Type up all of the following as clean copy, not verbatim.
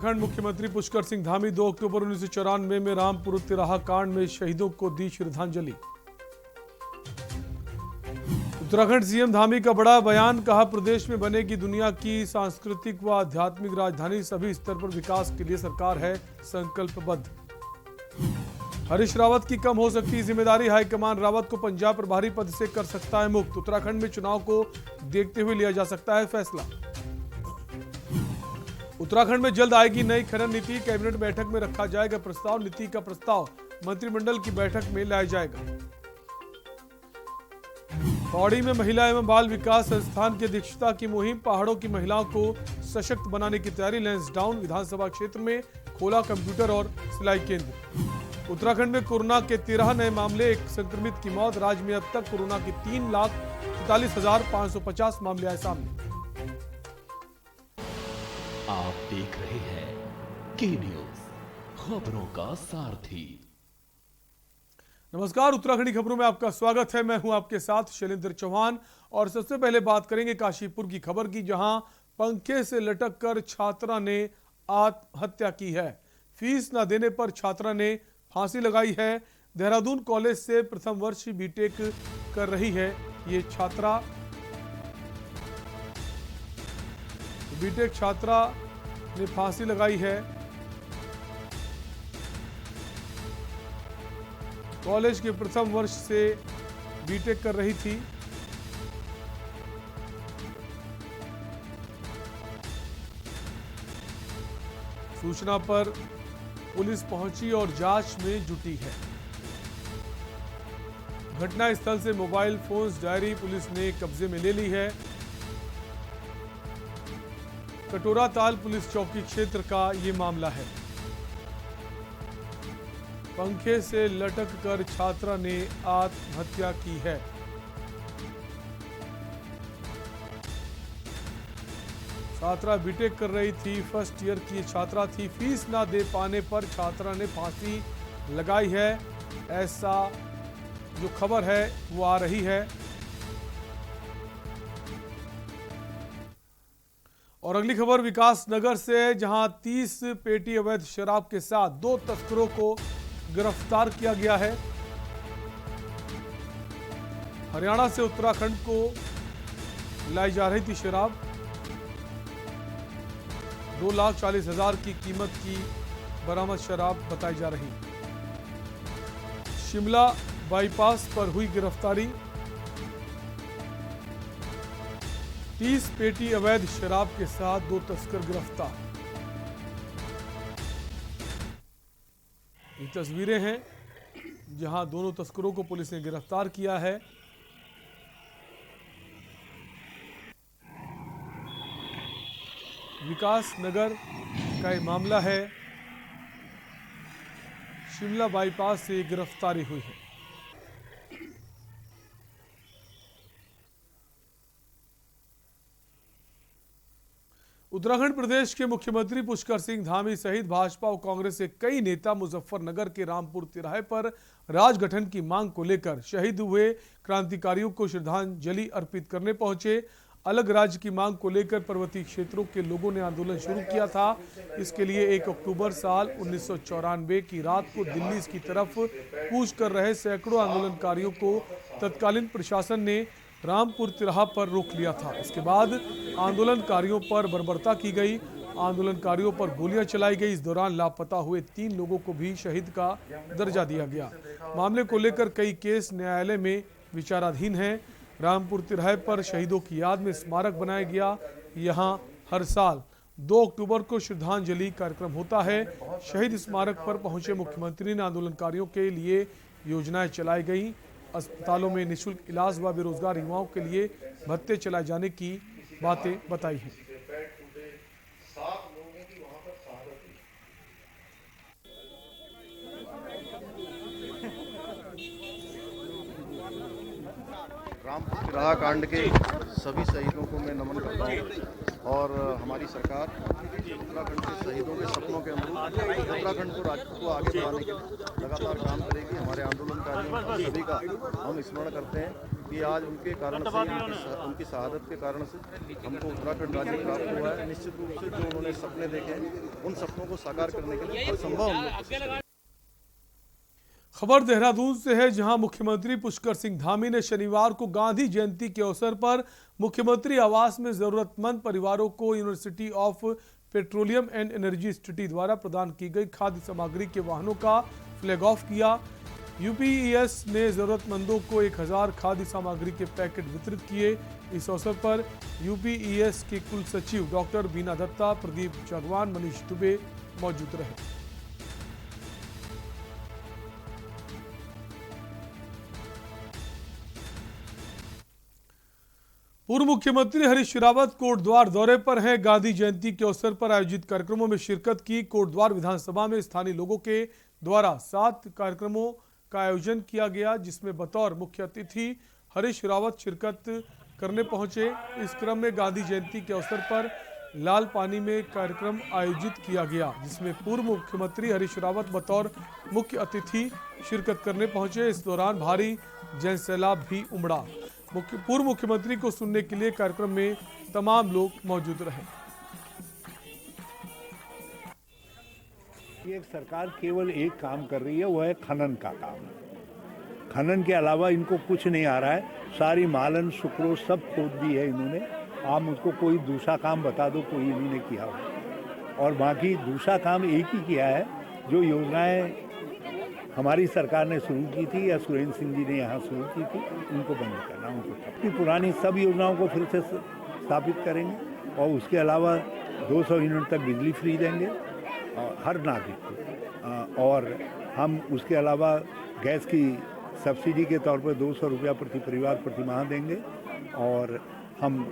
उत्तराखंड मुख्यमंत्री पुष्कर सिंह धामी 2 अक्टूबर 1994 में रामपुर तिराहा कांड में शहीदों को दी श्रद्धांजलि। उत्तराखंड सीएम धामी का बड़ा बयान, कहा प्रदेश में बनेगी दुनिया की सांस्कृतिक व आध्यात्मिक राजधानी, सभी स्तर पर विकास के लिए सरकार है संकल्पबद्ध। हरीश रावत की कम हो सकती जिम्मेदारी, हाईकमान रावत को पंजाब प्रभारी पद से कर सकता है मुक्त। उत्तराखंड में चुनाव को देखते हुए लिया जा सकता है फैसला। उत्तराखंड में जल्द आएगी नई खनन नीति, कैबिनेट बैठक में रखा जाएगा प्रस्ताव। नीति का प्रस्ताव मंत्रिमंडल की बैठक में लाया जाएगा। पौड़ी में महिला एवं बाल विकास संस्थान की अध्यक्षता की मुहिम, पहाड़ों की महिलाओं को सशक्त बनाने की तैयारी। लैंसडाउन विधानसभा क्षेत्र में खोला कंप्यूटर और सिलाई केंद्र। उत्तराखंड में कोरोना के 13 नए मामले, 1 संक्रमित की मौत। राज्य में अब तक कोरोना के 3,43,550 मामले आए सामने। आप देख रहे हैं के न्यूज, खबरों का सारथी। नमस्कार, उत्तराखंडी खबरों में आपका स्वागत है। मैं हूं आपके साथ शैलेंद्र चौहान और सबसे पहले बात करेंगे काशीपुर की खबर की, जहां पंखे से लटक कर छात्रा ने आत्महत्या की है। फीस न देने पर छात्रा ने फांसी लगाई है। देहरादून कॉलेज से प्रथम वर्ष बीटेक कर रही है ये छात्रा। बीटेक छात्रा ने फांसी लगाई है। कॉलेज के प्रथम वर्ष से बीटेक कर रही थी। सूचना पर पुलिस पहुंची और जांच में जुटी है। घटनास्थल से मोबाइल फोन्स, डायरी पुलिस ने कब्जे में ले ली है। कटोरा ताल पुलिस चौकी क्षेत्र का ये मामला है। पंखे से लटक कर छात्रा ने आत्महत्या की है। छात्रा बीटेक कर रही थी, फर्स्ट ईयर की छात्रा थी। फीस ना दे पाने पर छात्रा ने फांसी लगाई है, ऐसा जो खबर है वो आ रही है। और अगली खबर विकास नगर से, जहां 30 पेटी अवैध शराब के साथ 2 तस्करों को गिरफ्तार किया गया है। हरियाणा से उत्तराखंड को लाई जा रही थी शराब। 2,40,000 की कीमत की बरामद शराब बताई जा रही। शिमला बाईपास पर हुई गिरफ्तारी। 30 पेटी अवैध शराब के साथ 2 तस्कर गिरफ्तार। ये तस्वीरें हैं जहां दोनों तस्करों को पुलिस ने गिरफ्तार किया है। विकास नगर का ये मामला है। शिमला बाईपास से गिरफ्तारी हुई है। उत्तराखंड प्रदेश के मुख्यमंत्री पुष्कर सिंह धामी सहित भाजपा और कांग्रेस के कई नेता मुजफ्फरनगर के रामपुर तिराहे पर राजगठन की मांग को लेकर शहीद हुए क्रांतिकारियों को श्रद्धांजलि अर्पित करने पहुंचे। अलग राज्य की मांग को लेकर पर्वतीय क्षेत्रों के लोगों ने आंदोलन शुरू किया था। इसके लिए 1 अक्टूबर साल 1994 की रात को दिल्ली की तरफ कूच कर रहे सैकड़ों आंदोलनकारियों को तत्कालीन प्रशासन ने रामपुर तिराहा पर रोक लिया था। इसके बाद आंदोलनकारियों पर बर्बरता की गई, आंदोलनकारियों पर गोलियां चलाई गई। इस दौरान लापता हुए 3 लोगों को भी शहीद का दर्जा दिया गया। मामले को लेकर कई केस न्यायालय में विचाराधीन हैं। रामपुर तिराहे पर शहीदों की याद में स्मारक बनाया गया। यहां हर साल 2 अक्टूबर को श्रद्धांजलि कार्यक्रम होता है। शहीद स्मारक पर पहुंचे मुख्यमंत्री ने आंदोलनकारियों के लिए योजनाएं चलाई गई। अस्पतालों में निःशुल्क इलाज व बेरोजगार युवाओं के लिए भत्ते चलाए जाने की बातें बताई हैं। रामपुर तिराहा कांड के सभी शहीदों को मैं नमन करता हूँ और हमारी सरकार उत्तराखंड के शहीदों के सपनों के अनुरूप उत्तराखंड को राज्य को आगे बढ़ाने के लिए लगातार काम करेगी। हमारे आंदोलनकारियों सभी का हम स्मरण करते हैं। कि आज उनके कारण से, उनकी शहादत के कारण से हमको उत्तराखंड राज्य प्राप्त हुआ है। निश्चित रूप से जो उन्होंने सपने देखे हैं, उन सपनों को साकार करने के लिए हर संभव हम लोग कोशिश करेंगे। खबर देहरादून से है, जहां मुख्यमंत्री पुष्कर सिंह धामी ने शनिवार को गांधी जयंती के अवसर पर मुख्यमंत्री आवास में जरूरतमंद परिवारों को university of petroleum and energy institute द्वारा प्रदान की गई खाद्य सामग्री के वाहनों का फ्लैग ऑफ किया। यूपीईएस ने जरूरतमंदों को 1000 खाद्य सामग्री के पैकेट वितरित किए। इस अवसर पर यूपीईएस के कुल सचिव डॉक्टर बीना दत्ता, प्रदीप जागवान, मनीष दुबे मौजूद रहे। पूर्व मुख्यमंत्री हरीश रावत कोटद्वार दौरे पर हैं। गांधी जयंती के अवसर पर आयोजित कार्यक्रमों में शिरकत की। कोटद्वार विधानसभा में स्थानीय लोगों के द्वारा 7 कार्यक्रमों का आयोजन किया गया, जिसमें बतौर मुख्य अतिथि हरीश रावत शिरकत करने पहुंचे। इस क्रम में गांधी जयंती के अवसर पर लाल पानी में कार्यक्रम आयोजित किया गया, जिसमें पूर्व मुख्यमंत्री हरीश रावत बतौर मुख्य अतिथि शिरकत करने पहुंचे। इस दौरान भारी जनसैलाब भी उमड़ा। पूर्व मुख्यमंत्री को सुनने के लिए कार्यक्रम में तमाम लोग मौजूद रहे। ये सरकार केवल एक काम कर रही है, वो है खनन का काम। खनन के अलावा इनको कुछ नहीं आ रहा है। सारी मालन सुक्रोज सब खोद दी है इन्होंने। आप मुझको कोई दूसरा काम बता दो, कोई इन्होंने किया हो। और बाकी दूसरा काम एक ही किया है, जो योजनाएं हमारी सरकार ने शुरू की थी या सुरेंद्र सिंह जी ने यहाँ शुरू की थी, उनको बंद करना। उनको पुरानी सब योजनाओं को फिर से स्थापित करेंगे और उसके अलावा 200 यूनिट तक बिजली फ्री देंगे हर नागरिक को। और हम उसके अलावा गैस की सब्सिडी के तौर पर 200 रुपया प्रति परिवार प्रति माह देंगे। और हम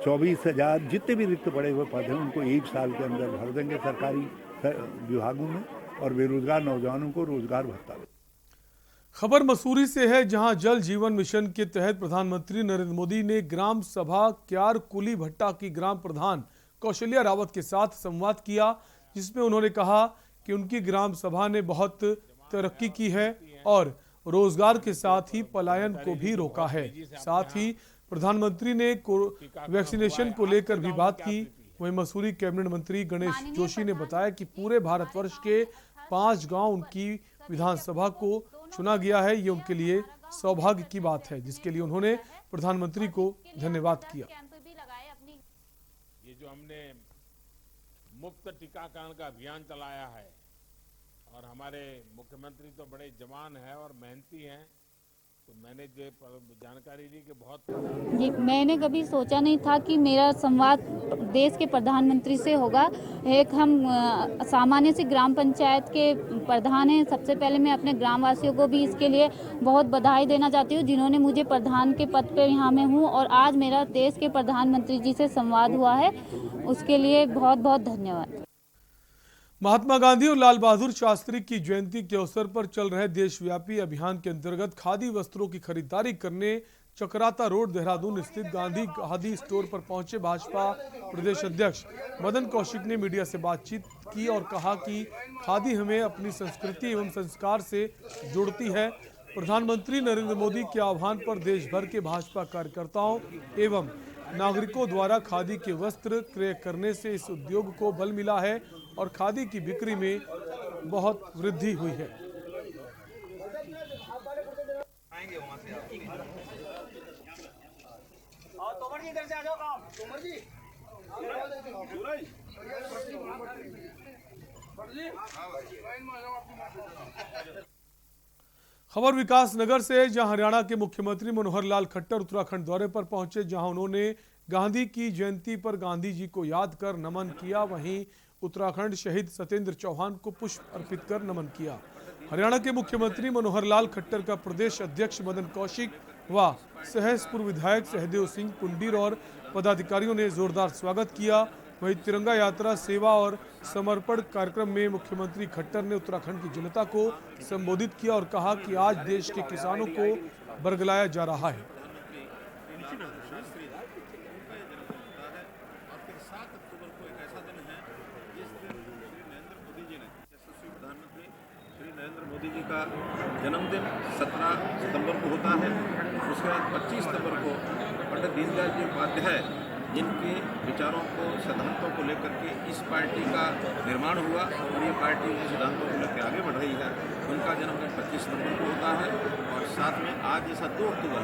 24,000 जितने भी रिक्त पड़े हुए पद हैं उनको 1 साल के अंदर भर देंगे सरकारी विभागों में। और बेरोजगार नौजवानों को रोजगार भत्ता। खबर मसूरी से है, जहां जल जीवन मिशन के तहत प्रधानमंत्री नरेंद्र मोदी ने ग्राम सभा क्यार कुली भट्टा की ग्राम प्रधान कौशल्या रावत के साथ संवाद किया, जिसमें उन्होंने कहा कि उनकी ग्राम सभा ने बहुत तरक्की की है और रोजगार के साथ ही पलायन को भी रोका है। साथ ही प्रधानमंत्री ने वैक्सीनेशन को लेकर भी बात की। वहीं मसूरी कैबिनेट मंत्री गणेश जोशी ने बताया कि पूरे भारतवर्ष के 5 गांव उनकी विधानसभा को चुना गया है। ये उनके लिए सौभाग्य की बात है, जिसके लिए उन्होंने प्रधानमंत्री को धन्यवाद किया। ये जो हमने मुफ्त टीकाकरण का अभियान चलाया है और हमारे मुख्यमंत्री तो बड़े जवान हैं और मेहनती हैं, तो मैंने जो जानकारी ली कि बहुत ये मैंने कभी सोचा नहीं था कि मेरा संवाद देश के प्रधानमंत्री से होगा। एक हम सामान्य से ग्राम पंचायत के प्रधान हैं। सबसे पहले मैं अपने ग्रामवासियों को भी इसके लिए बहुत बधाई देना चाहती हूँ, जिन्होंने मुझे प्रधान के पद पर यहाँ मैं हूँ और आज मेरा देश के प्रधानमंत्री जी से संवाद हुआ है, उसके लिए बहुत बहुत धन्यवाद। महात्मा गांधी और लाल बहादुर शास्त्री की जयंती के अवसर पर चल रहे देशव्यापी अभियान के अंतर्गत खादी वस्त्रों की खरीदारी करने चकराता रोड देहरादून स्थित गांधी खादी स्टोर पर पहुंचे भाजपा प्रदेश अध्यक्ष मदन कौशिक ने मीडिया से बातचीत की और कहा कि खादी हमें अपनी संस्कृति एवं संस्कार से जोड़ती है। प्रधानमंत्री नरेंद्र मोदी के आह्वान पर देश भर के भाजपा कार्यकर्ताओं एवं नागरिकों द्वारा खादी के वस्त्र क्रय करने से इस उद्योग को बल मिला है और खादी की बिक्री में बहुत वृद्धि हुई है। खबर विकास नगर से, जहां हरियाणा के मुख्यमंत्री मनोहर लाल खट्टर उत्तराखंड दौरे पर पहुंचे, जहां उन्होंने गांधी की जयंती पर गांधी जी को याद कर नमन किया। वहीं उत्तराखंड शहीद सत्येंद्र चौहान को पुष्प अर्पित कर नमन किया। हरियाणा के मुख्यमंत्री मनोहर लाल खट्टर का प्रदेश अध्यक्ष मदन कौशिक व सहसपुर विधायक सहदेव सिंह कुंडीर और पदाधिकारियों ने जोरदार स्वागत किया। वहीं तिरंगा यात्रा, सेवा और समर्पण कार्यक्रम में मुख्यमंत्री खट्टर ने उत्तराखंड की जनता को संबोधित किया और कहा कि आज देश के किसानों को बरगलाया जा रहा है। मोदी जी का जन्मदिन 17 सितंबर को होता है। उसके बाद 25 सितंबर को पंडित दीनदयाल जी उपाध्याय जिनके विचारों को, सिद्धांतों को लेकर के इस पार्टी का निर्माण हुआ और ये पार्टी उन सिद्धांतों को लेकर आगे बढ़ रही है, उनका जन्मदिन 25 सितंबर को होता है। और साथ में आज जैसा 2 अक्टूबर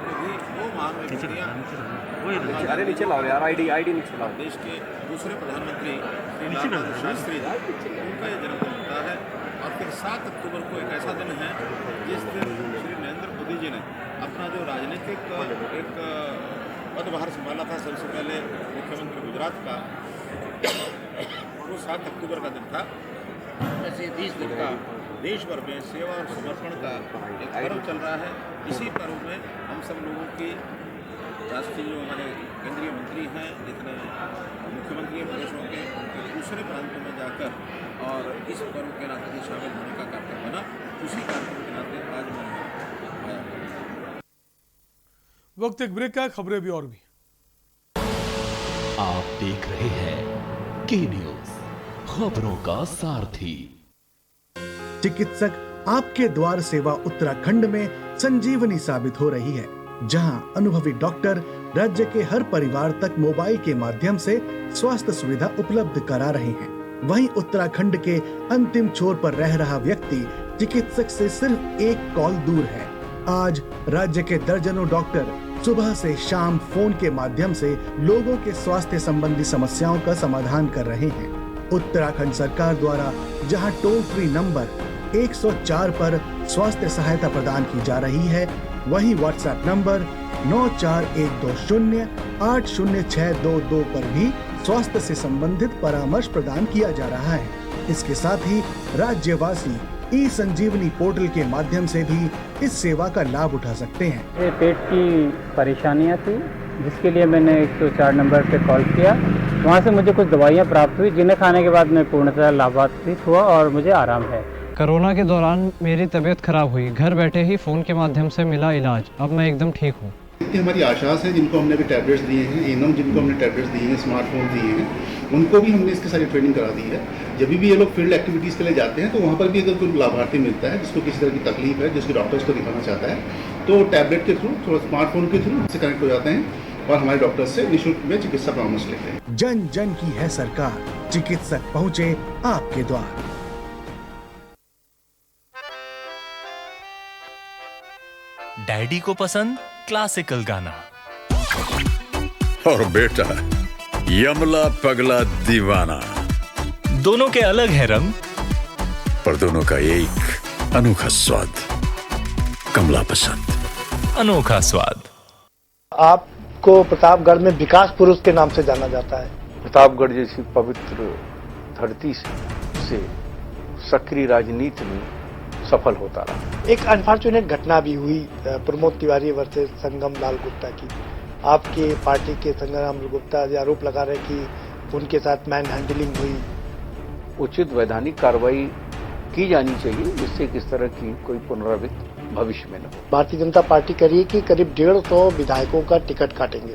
को भी 2 महान व्यक्तियाँ देश के दूसरे प्रधानमंत्री श्री लाल बहादुर शास्त्री उनका ये जन्मदिन होता है। और फिर 7 अक्टूबर को एक ऐसा दिन है जिस दिन श्री नरेंद्र मोदी जी ने अपना जो राजनीतिक एक पदभार संभाला था, सबसे पहले मुख्यमंत्री गुजरात का, वो 7 अक्टूबर का दिन था। ऐसे 20 दिन का देश भर में सेवा और समर्पण का एक पर्व चल रहा है। इसी पर्व में हम सब लोगों की राष्ट्रीय जो हमारे केंद्रीय मंत्री हैं, जितने मुख्यमंत्री प्रदेशों के, उनके दूसरे प्रांतों में जाकर और इस पर्व के नाते शामिल होने का कार्यक्रम बना। उसी कार्यक्रम के नाते आज मैं आया। वक्त एक ब्रेक का, खबरें भी और भी। आप देख रहे हैं के न्यूज, खबरों का सारथी। चिकित्सक आपके द्वार सेवा उत्तराखंड में संजीवनी साबित हो रही है, जहां अनुभवी डॉक्टर राज्य के हर परिवार तक मोबाइल के माध्यम से स्वास्थ्य सुविधा उपलब्ध करा रहे हैं। वहीं उत्तराखंड के अंतिम छोर पर रह रहा व्यक्ति चिकित्सक से सिर्फ एक कॉल दूर है। आज राज्य के दर्जनों डॉक्टर सुबह से शाम फोन के माध्यम से लोगों के स्वास्थ्य संबंधी समस्याओं का समाधान कर रहे हैं। उत्तराखंड सरकार द्वारा जहां टोल फ्री नंबर 104 पर स्वास्थ्य सहायता प्रदान की जा रही है, वहीं व्हाट्सएप नंबर 9412080622 पर भी स्वास्थ्य से संबंधित परामर्श प्रदान किया जा रहा है। इसके साथ ही राज्यवासी ई संजीवनी पोर्टल के माध्यम से भी इस सेवा का लाभ उठा सकते हैं। पेट की परेशानियां थी, जिसके लिए मैंने 104 नंबर पे कॉल किया। वहां से मुझे कुछ दवाइयां प्राप्त हुई, जिन्हें खाने के बाद मैं पूर्णतः लाभान्वित हुआ और मुझे आराम है। कोरोना के दौरान मेरी तबीयत खराब हुई, घर बैठे ही फ़ोन के माध्यम से मिला इलाज। अब मैं एकदम ठीक हूँ। इतनी हमारी आशास है जिनको हमने भी टैबलेट्स दिए हैं, एनम जिनको हमने टैबलेट्स दिए हैं, स्मार्टफोन दिए हैं, उनको भी हमने इसके सारी ट्रेनिंग करा दी है। जब भी ये लोग फील्ड एक्टिविटीज़ के लिए जाते हैं तो वहाँ पर भी अगर कोई लाभार्थी मिलता है जिसको किसी तरह की तकलीफ है, जिसके डॉक्टर्स को दिखाना चाहता है, तो टैबलेट के थ्रू, थोड़ा स्मार्टफोन के थ्रू से कनेक्ट हो जाते हैं और हमारे डॉक्टर से निःशुल्क में चिकित्सा परामर्श लेते हैं। जन जन की है सरकार, चिकित्सक पहुँचे आपके द्वार। डैडी को पसंद क्लासिकल गाना और बेटा यमला पगला दीवाना। दोनों के अलग है रंग, पर दोनों का एक अनोखा स्वाद। कमला पसंद, अनोखा स्वाद। आपको प्रतापगढ़ में विकास पुरुष के नाम से जाना जाता है। प्रतापगढ़ जैसी पवित्र धरती से सक्रिय राजनीति में सफल होता रहा। एक अनफॉर्चुनेट घटना भी हुई प्रमोद तिवारी वर्सेस संगम लाल गुप्ता की। आपके पार्टी के संग्राम गुप्ता आरोप लगा रहे कि उनके साथ मैन हैंडलिंग हुई। उचित वैधानिक कार्रवाई की जानी चाहिए, जिससे किस तरह की कोई पुनरावृत्ति भविष्य में न हो। भारतीय जनता पार्टी कह रही है कि करीब 150 विधायकों का टिकट काटेंगे।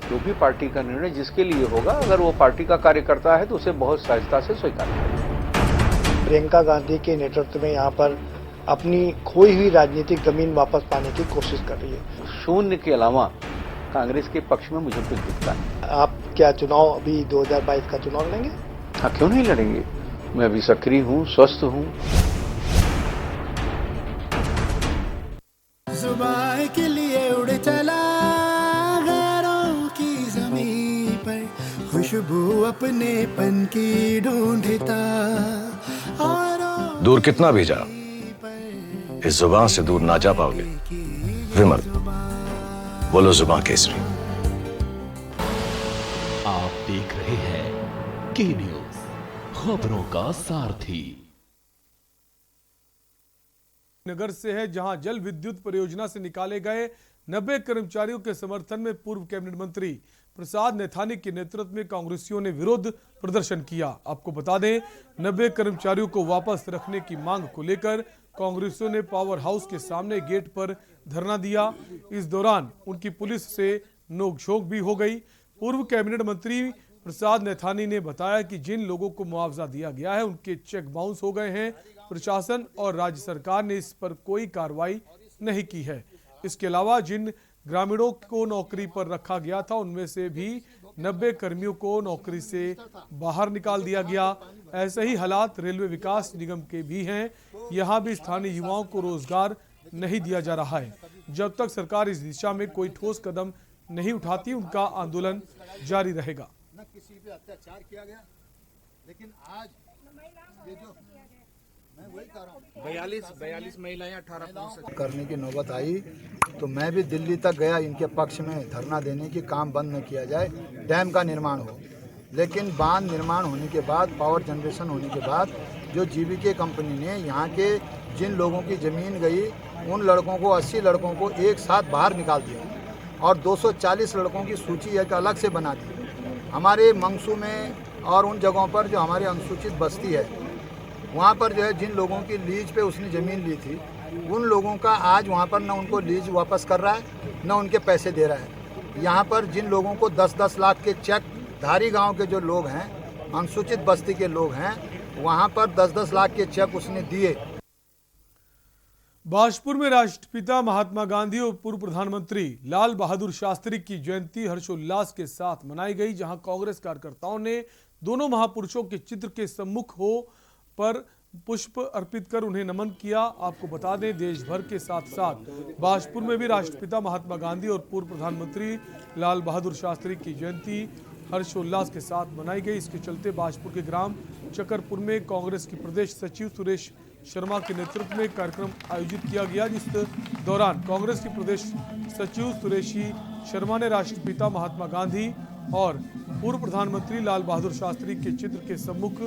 जो भी पार्टी का निर्णय जिसके लिए होगा, अगर वो पार्टी का कार्यकर्ता है तो उसे बहुत सहजता से स्वीकार करें। प्रियंका गांधी के नेतृत्व में यहाँ पर अपनी खोई हुई राजनीतिक जमीन वापस पाने की कोशिश कर रही है। शून्य के अलावा कांग्रेस के पक्ष में मुझे कुछ दिखता है। आप क्या चुनाव अभी 2022 का चुनाव लड़ेंगे? हाँ, क्यों नहीं लड़ेंगे। मैं अभी सक्रिय हूँ, स्वस्थ हूँ। जुबान के लिए उड़ चला गैरों की ज़मीं पर, खुशबू अपनेपन की ढूंढता। दूर कितना भी जा, इस जुबान से दूर ना जा पाओगे। विमल, बोलो जुबान केसरी। आप देख रहे हैं के न्यूज, खबरों का सारथी। नगर से है, जहां जल विद्युत परियोजना से निकाले गए 90 कर्मचारियों के समर्थन में पूर्व कैबिनेट मंत्री प्रसाद नैथानी के नेतृत्व में कांग्रेसियों ने विरोध प्रदर्शन किया। आपको बता दें, 90 कर्मचारियों को वापस रखने की मांग को लेकर कांग्रेसियों ने पावर हाउस के सामने गेट पर धरना दिया। इस दौरान उनकी पुलिस से नोकझोंक भी हो गई। पूर्व कैबिनेट मंत्री प्रसाद नैथानी ने बताया कि जिन लोगों को मुआवजा दिया गया है उनके चेक बाउंस हो गए हैं। प्रशासन और राज्य सरकार ने इस पर कोई कार्रवाई नहीं की है। इसके अलावा जिन ग्रामीणों को नौकरी पर रखा गया था उनमें से भी 90 कर्मियों को नौकरी से बाहर निकाल दिया गया। ऐसे ही हालात रेलवे विकास निगम के भी हैं। यहाँ भी स्थानीय युवाओं को रोजगार नहीं दिया जा रहा है। जब तक सरकार इस दिशा में कोई ठोस कदम नहीं उठाती उनका आंदोलन जारी रहेगा। न किसी पे अत्याचार किया गया, लेकिन आज ये जो मैं वही कह रहा हूँ 42 महिलाएं 18 करने की नौबत आई तो मैं भी दिल्ली तक गया इनके पक्ष में धरना देने की काम बंद न किया जाए, डैम का निर्माण हो। लेकिन बांध निर्माण होने के बाद, पावर जनरेशन होने के बाद जो जीवीके कंपनी ने यहाँ के जिन लोगों की ज़मीन गई उन लड़कों को 80 लड़कों को एक साथ बाहर निकाल दिया और 240 लड़कों की सूची एक अलग से बना दी। हमारे मंगसू में और उन जगहों पर जो हमारे अनुसूचित बस्ती है वहाँ पर जो है जिन लोगों की लीज पे उसने ज़मीन ली थी उन लोगों का आज वहाँ पर न उनको लीज वापस कर रहा है न उनके पैसे दे रहा है। यहाँ पर जिन लोगों को 10-10 लाख के चेक धारी गांव के जो लोग हैं, अनुसूचित बस्ती के लोग हैं, वहाँ पर 10-10 लाख के चेक उसने दिए। बाजपुर में राष्ट्रपिता महात्मा गांधी और पूर्व प्रधानमंत्री लाल बहादुर शास्त्री की जयंती हर्षोल्लास के साथ मनाई गई, जहां कांग्रेस कार्यकर्ताओं ने दोनों महापुरुषों के चित्र के सम्मुख पर पुष्प अर्पित कर उन्हें नमन किया। आपको बता दें, देश भर के साथ साथ बाजपुर में भी राष्ट्रपिता महात्मा गांधी और पूर्व प्रधानमंत्री लाल बहादुर शास्त्री की जयंती हर्षोल्लास के साथ मनाई गई। इसके चलते बाजपुर के ग्राम चकरपुर में कांग्रेस के प्रदेश सचिव सुरेश शर्मा के नेतृत्व में कार्यक्रम आयोजित किया गया, जिस दौरान कांग्रेस के प्रदेश सचिव सुरेशी शर्मा ने राष्ट्रपिता महात्मा गांधी और पूर्व प्रधानमंत्री लाल बहादुर शास्त्री के चित्र के सम्मुख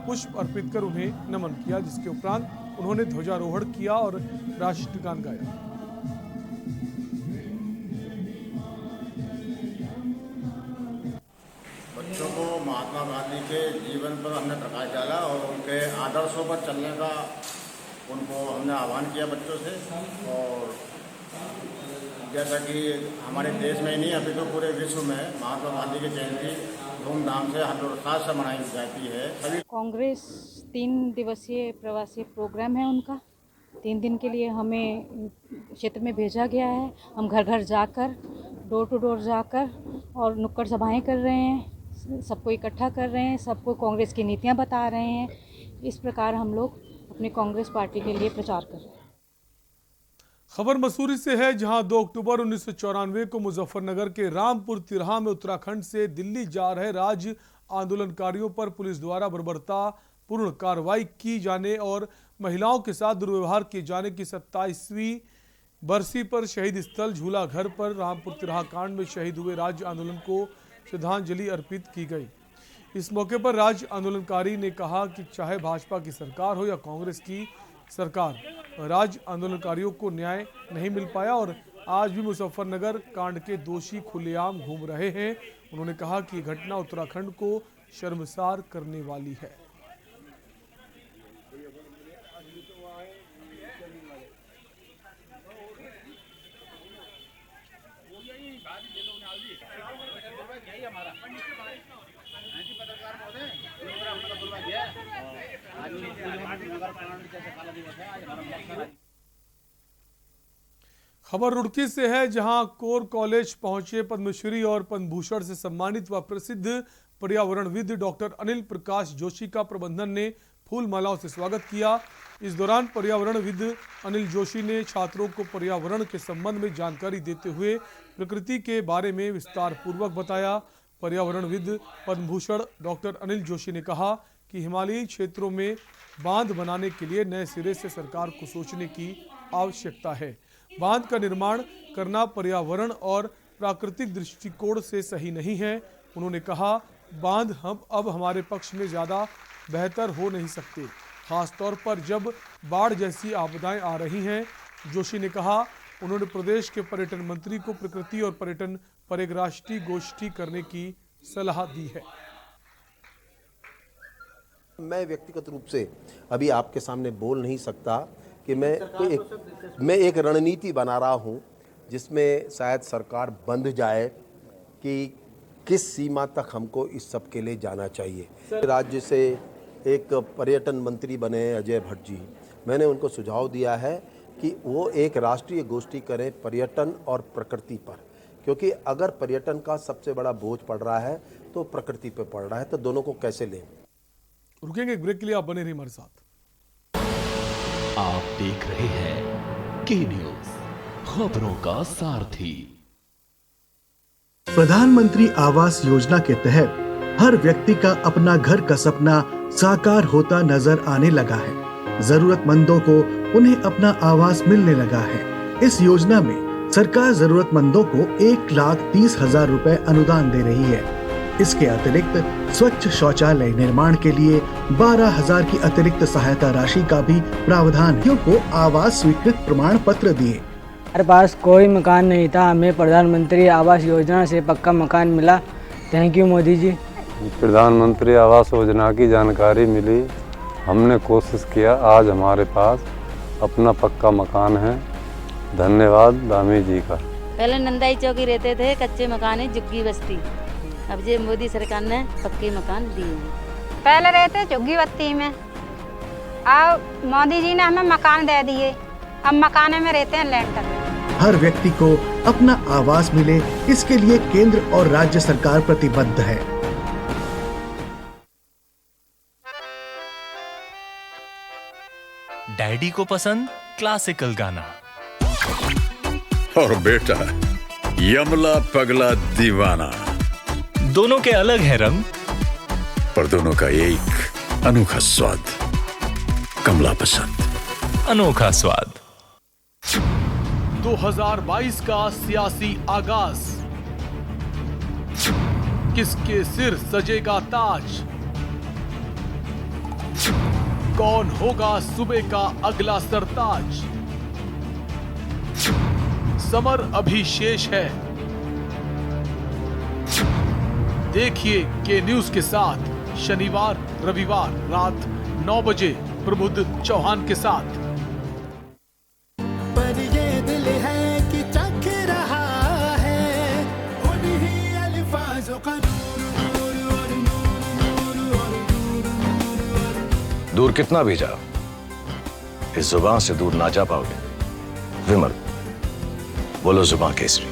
पुष्प अर्पित कर उन्हें नमन किया, जिसके उपरांत उन्होंने ध्वजारोहण किया और राष्ट्रगान गाया। बच्चों को महात्मा गांधी के जीवन पर हमने प्रकाश डाला और उनके आदर्शों पर चलने का उनको हमने आह्वान किया बच्चों से। और जैसा कि हमारे देश में ही नहीं अभी तो पूरे विश्व में महात्मा गांधी की जयंती धूमधाम से हर्षोल्लास से मनाई जाती है। सभी कांग्रेस 3 दिवसीय प्रवासी प्रोग्राम है उनका। 3 दिन के लिए हमें क्षेत्र में भेजा गया है। हम घर घर जाकर, डोर टू डोर जाकर और नुक्कड़ सभाएं कर रहे हैं, सबको इकट्ठा कर रहे हैं, सबको कांग्रेस की नीतियां बता रहे हैं। इस प्रकार हम लोग अपनी कांग्रेस पार्टी के लिए प्रचार कर रहे हैं। खबर मसूरी से है, जहां 2 अक्टूबर 1994 को मुजफ्फरनगर के रामपुर तिराहा में उत्तराखंड से दिल्ली जा रहे राज्य आंदोलनकारियों पर पुलिस द्वारा बर्बरतापूर्ण कार्रवाई की जाने और महिलाओं के साथ दुर्व्यवहार किए जाने की 27वीं बरसी पर शहीद स्थल झूला घर पर रामपुर तिराहा कांड में शहीद हुए राज्य आंदोलन को श्रद्धांजलि अर्पित की गई। इस मौके पर राज्य आंदोलनकारी ने कहा कि चाहे भाजपा की सरकार हो या कांग्रेस की सरकार, राज्य आंदोलनकारियों को न्याय नहीं मिल पाया और आज भी मुजफ्फरनगर कांड के दोषी खुलेआम घूम रहे हैं। उन्होंने कहा कि घटना उत्तराखंड को शर्मसार करने वाली है। खबर रुड़की से है, जहां कोर कॉलेज पहुंचे पद्मश्री और पद्मभूषण से सम्मानित व प्रसिद्ध पर्यावरणविद डॉक्टर अनिल प्रकाश जोशी का प्रबंधन ने फूल मालाओं से स्वागत किया। इस दौरान पर्यावरणविद अनिल जोशी ने छात्रों को पर्यावरण के संबंध में जानकारी देते हुए प्रकृति के बारे में विस्तार पूर्वक बताया। पर्यावरणविद पद्मभूषण डॉक्टर अनिल जोशी ने कहा कि हिमालयी क्षेत्रों में बांध बनाने के लिए नए सिरे से सरकार को सोचने की आवश्यकता है। बांध का निर्माण करना पर्यावरण और प्राकृतिक दृष्टिकोण से सही नहीं है। उन्होंने कहा, बांध अब हमारे पक्ष में ज़्यादा बेहतर हो नहीं सकते, खासतौर पर जब बाढ़ जैसी आपदाएं आ रही हैं। जोशी ने कहा, उन्होंने प्रदेश के पर्यटन मंत्री को प्रकृति और पर्यटन पर एक राष्ट्रीय गोष्ठी करने की सलाह दी है। मैं व्यक्तिगत रूप से अभी आपके सामने बोल नहीं सकता कि मैं एक रणनीति बना रहा हूं जिसमें शायद सरकार बंध जाए कि किस सीमा तक हमको इस सब के लिए जाना चाहिए। राज्य से एक पर्यटन मंत्री बने अजय भट्ट जी, मैंने उनको सुझाव दिया है कि वो एक राष्ट्रीय गोष्ठी करें पर्यटन और प्रकृति पर, क्योंकि अगर पर्यटन का सबसे बड़ा बोझ पड़ रहा है तो प्रकृति पे पड़ रहा है, तो दोनों को कैसे लें। रुकेंगे एक ब्रेक के लिए, आप बने रहिए हमारे साथ। आप देख रहे हैं के न्यूज, खबरों का सारथी। प्रधानमंत्री आवास योजना के तहत हर व्यक्ति का अपना घर का सपना साकार होता नजर आने लगा है। जरूरतमंदों को उन्हें अपना आवास मिलने लगा है। इस योजना में सरकार जरूरतमंदों को 1,30,000 रुपए अनुदान दे रही है। इसके अतिरिक्त स्वच्छ शौचालय निर्माण के लिए 12,000 की अतिरिक्त सहायता राशि का भी प्रावधान है। को आवास स्वीकृत प्रमाण पत्र दिए। हमारे पास कोई मकान नहीं था, हमें प्रधानमंत्री आवास योजना से पक्का मकान मिला। Thank you Modi ji. प्रधानमंत्री आवास योजना की जानकारी मिली, हमने कोशिश किया, आज हमारे पास अपना पक्का मकान है। धन्यवाद दामी जी का। पहले नंदाई चौकी रहते थे, कच्चे मकान है, झुग्गी बस्ती। अब ये मोदी सरकार ने पक्के मकान दिए हैं। पहले रहते झुग्गी बस्ती में, अब मोदी जी ने हमें मकान दे दिए, अब मकान में रहते हैं लेंटर। हर व्यक्ति को अपना आवास मिले, इसके लिए केंद्र और राज्य सरकार प्रतिबद्ध है। डैडी को पसंद क्लासिकल गाना और बेटा यमला पगला दीवाना। दोनों के अलग है रंग, पर दोनों का एक अनोखा स्वाद। कमला पसंद, अनोखा स्वाद। 2022 का सियासी आगाज, किसके सिर सजेगा ताज, कौन होगा सूबे का अगला सरताज। समर अभी शेष है, देखिए के न्यूज के साथ शनिवार रविवार रात 9 बजे प्रबुद्ध चौहान के साथ। पर ये दिल है कि चख रहा है उन्हीं अल्फाजों का दूर कितना भी जाओ, इस जुबान से दूर ना जा पाओगे। विमल, बोलो जुबान केसरी।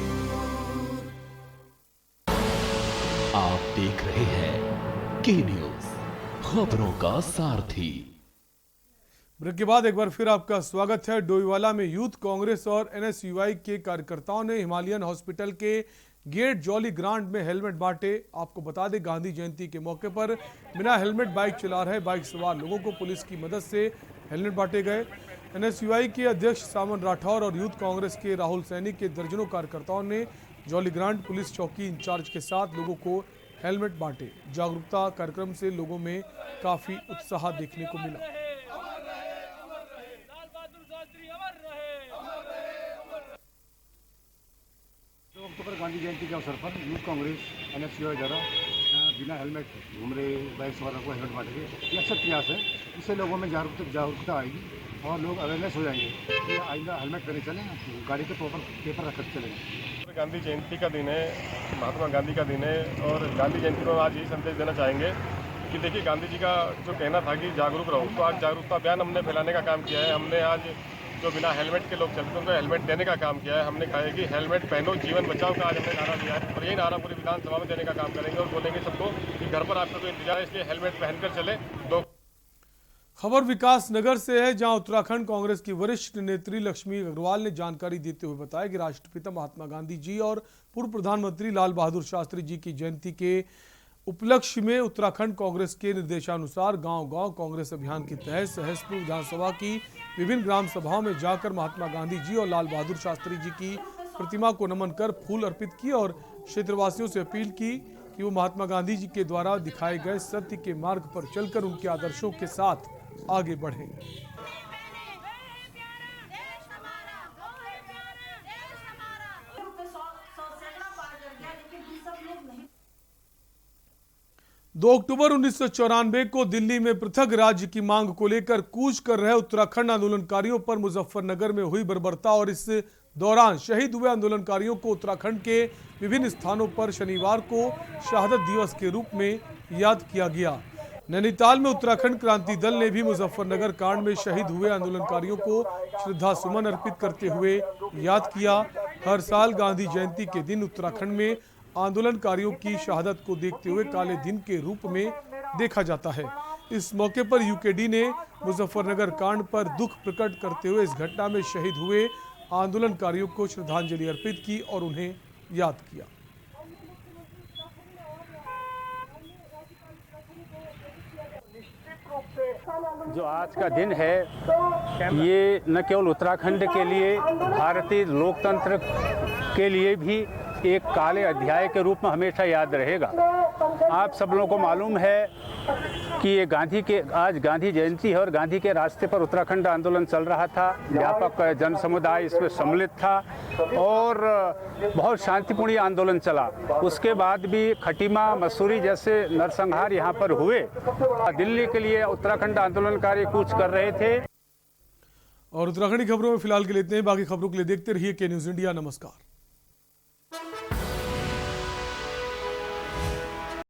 आप देख रहे हैं के न्यूज, खबरों का सारथी। ब्रेक के बाद एक बार फिर आपका स्वागत है। डोईवाला में यूथ कांग्रेस और एनएसयूआई के कार्यकर्ताओं ने हिमालयन हॉस्पिटल के गेट जॉली ग्रांड में हेलमेट बांटे। आपको बता दें, गांधी जयंती के मौके पर बिना हेलमेट बाइक चला रहे बाइक सवार लोगों को पुलिस की मदद से हेलमेट बांटे गए। एनएसयूआई के अध्यक्ष सामन राठौर और यूथ कांग्रेस के राहुल सैनी के दर्जनों कार्यकर्ताओं ने जॉली ग्रांड पुलिस चौकी इंचार्ज के साथ लोगों को हेलमेट बांटे। जागरूकता कार्यक्रम से लोगों में काफी उत्साह देखने को मिला। 2 अक्टूबर गांधी जयंती के अवसर पर यूथ कांग्रेस एनएसयूआई द्वारा बिना हेलमेट घूम रहे बाइक सवारों को हेलमेट बांटेंगे। ये अच्छा प्रयास है, इससे लोगों में जागरूकता आएगी और लोग अवेयरनेस हो जाएंगे कि आइंदा हेलमेट पहने चलें, गाड़ी के प्रॉपर पेपर रख कर चलेंगे। गांधी जयंती का दिन है, महात्मा गांधी का दिन है और गांधी जयंती में आज यही संदेश देना चाहेंगे कि देखिए, गांधी जी का जो कहना था कि जागरूक रहो, तो आज जागरूकता अभियान हमने फैलाने का काम किया है। हमने आज जो बिना हेलमेट के लोग चलते हैं उनको हेलमेट देने का काम किया है। हमने कहा है कि हेलमेट पहनो जीवन बचाओ का आज हमने नारा दिया है और यही नारा पूरी विधानसभा में देने का काम करेंगे और बोलेंगे सबको कि घर पर आपका कोई इंतजार है, इसलिए हेलमेट पहनकर चले। खबर विकास नगर से है, जहां उत्तराखंड कांग्रेस की वरिष्ठ नेत्री लक्ष्मी अग्रवाल ने जानकारी देते हुए बताया कि राष्ट्रपिता महात्मा गांधी जी और पूर्व प्रधानमंत्री लाल बहादुर शास्त्री जी की जयंती के उपलक्ष्य में उत्तराखंड कांग्रेस के निर्देशानुसार गांव-गांव कांग्रेस अभियान के तहत सहसपुर विधानसभा की विभिन्न ग्राम सभाओं में जाकर महात्मा गांधी जी और लाल बहादुर शास्त्री जी की प्रतिमा को नमन कर फूल अर्पित किए और क्षेत्रवासियों से अपील की कि वो महात्मा गांधी जी के द्वारा दिखाए गए सत्य के मार्ग पर चलकर उनके आदर्शों के साथ आगे बढ़ें। दो अक्टूबर 1994 को दिल्ली में पृथक राज्य की मांग को लेकर कूच कर रहे उत्तराखंड आंदोलनकारियों पर मुजफ्फरनगर में हुई बर्बरता और इस दौरान शहीद हुए आंदोलनकारियों को उत्तराखंड के विभिन्न स्थानों पर शनिवार को शहादत दिवस के रूप में याद किया गया। नैनीताल में उत्तराखंड क्रांति दल ने भी मुजफ्फरनगर कांड में शहीद हुए आंदोलनकारियों को श्रद्धा सुमन अर्पित करते हुए याद किया। हर साल गांधी जयंती के दिन उत्तराखंड में आंदोलनकारियों की शहादत को देखते हुए काले दिन के रूप में देखा जाता है। इस मौके पर यूकेडी ने मुजफ्फरनगर कांड पर दुख प्रकट करते हुए इस घटना में शहीद हुए आंदोलनकारियों को श्रद्धांजलि अर्पित की और उन्हें याद किया। जो आज का दिन है ये न केवल उत्तराखंड के लिए भारतीय लोकतंत्र के लिए भी एक काले अध्याय के रूप में हमेशा याद रहेगा। आप सब लोगों को मालूम है कि ये आज गांधी जयंती है और गांधी के रास्ते पर उत्तराखंड आंदोलन चल रहा था। व्यापक जन समुदाय इसमें सम्मिलित था और बहुत शांतिपूर्ण आंदोलन चला। उसके बाद भी खटीमा मसूरी जैसे नरसंहार यहाँ पर हुए। दिल्ली के लिए उत्तराखंड आंदोलनकारी कूच कर रहे थे। और उत्तराखंडी खबरों में फिलहाल के लिए इतने ही। बाकी खबरों के लिए देखते रहिए के न्यूज़ इंडिया। नमस्कार।